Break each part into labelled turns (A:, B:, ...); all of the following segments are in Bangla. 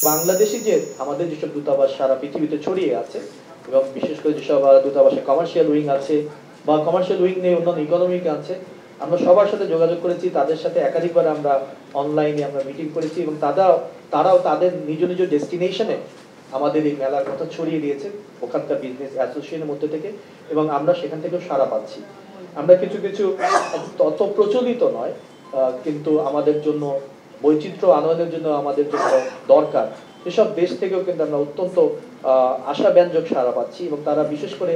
A: বাংলাদেশে যে আমাদের যেসব দূতাবাস সারা পৃথিবীতে ছড়িয়ে আছে এবং বিশেষ করে যেসব দূতাবাসে কমার্শিয়াল উইং আছে বা কমার্শিয়াল উইং নেই অন্যান্য ইকোনমিক আছে, আমরা সবার সাথে যোগাযোগ করেছি, তাদের সাথে একাধিকবার আমরা অনলাইনে আমরা মিটিং করেছি এবং তারাও তাদের নিজ নিজ ডেস্টিনেশনে আমাদের এই মেলার কথা ছড়িয়ে দিয়েছে ওখানকার বিজনেস অ্যাসোসিয়েশনের মধ্যে থেকে, এবং আমরা সেখান থেকেও সাড়া পাচ্ছি। আমরা কিছু কিছু তত প্রচলিত নয় কিন্তু আমাদের জন্য বৈচিত্র্য আনয়নের জন্য আমাদের জন্য দরকার সেসব দেশ থেকেও কিন্তু আমরা অত্যন্ত আশাব্যঞ্জক সাড়া পাচ্ছি, এবং তারা বিশেষ করে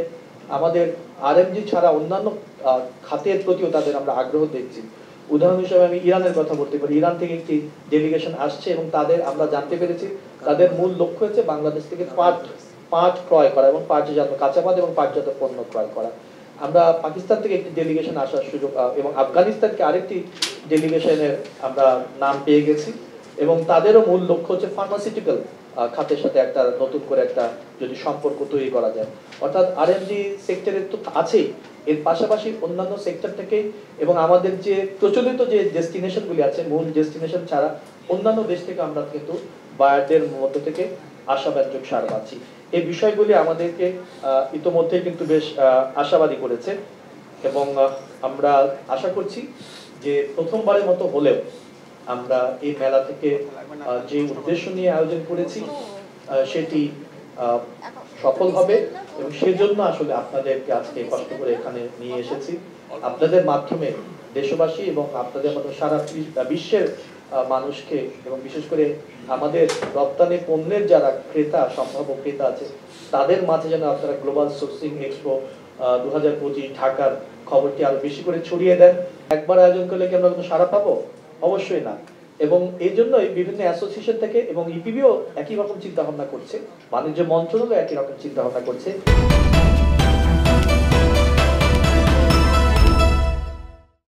A: আমাদের আরএমজি ছাড়া অন্যান্য খাতের প্রতিও তাদের আমরা আগ্রহ দেখছি। উদাহরণ হিসেবে আমি ইরানের কথা বলতে পারি। ইরান থেকে একটি ডেলিগেশন আসছে এবং তাদের আমরা জানতে পেরেছি তাদের মূল লক্ষ্য হচ্ছে বাংলাদেশ থেকে পাট ক্রয় করা এবং পাটজাত কাঁচাপাত এবং পাটজাত পণ্য ক্রয় করা। আমরা পাকিস্তান থেকে একটি ডেলিগেশন আসার সুযোগ এবং আফগানিস্তানকে আরেকটি ডেলিগেশনের আমরা নাম পেয়ে গেছি, এবং তাদেরও মূল লক্ষ্য হচ্ছে ফার্মাসিউটিক্যাল খাতের সাথে একটা নতুন করে একটা যদি সম্পর্ক তৈরি করা যায়। অর্থাৎ আরএমজি সেক্টরের তো আছেই, এর পাশাপাশি অন্যান্য সেক্টর থেকে এবং আমাদের যে প্রচলিত যে ডেস্টিনেশনগুলি আছে মূল ডেস্টিনেশন ছাড়া অন্যান্য দেশ থেকে আমরা কিন্তু বায়ারদের মধ্য থেকে আশাব্যঞ্জক সাড়া পাচ্ছি। এই বিষয়গুলি আমাদেরকে ইতোমধ্যে কিন্তু বেশ আশাবাদী করেছে, এবং আমরা আশা করছি যে প্রথমবারের মতো হলেও আমরা এই মেলা থেকে যে উদ্দেশ্য নিয়ে আয়োজন করেছি সেটি সফল হবে, এবং সেজন্য আসলে আপনাদেরকে আজকে কষ্ট করে এখানে নিয়ে এসেছি। আপনাদের মাধ্যমে দেশবাসী এবং আপনাদের মতো সারা বিশ্বের মানুষকে এবং বিশেষ করে আমাদের রপ্তানি পণ্যের যারা ক্রেতা সম্ভাব্য ক্রেতা আছে তাদের মাঝে যেন আপনারা গ্লোবাল সোর্সিং এক্সপো 2025 ঢাকার খবরটি আরো বেশি করে ছড়িয়ে দেন। একবার আয়োজন করলে কি আমরা কোনো সাড়া পাবো? অবশ্যই না। এবং এই জন্যই বিভিন্ন অ্যাসোসিয়েশন থেকে এবং ইপিবিও একই রকম চিন্তা ভাবনা করছে, বাণিজ্য মন্ত্রণালয় একই রকম চিন্তা ভাবনা করছে।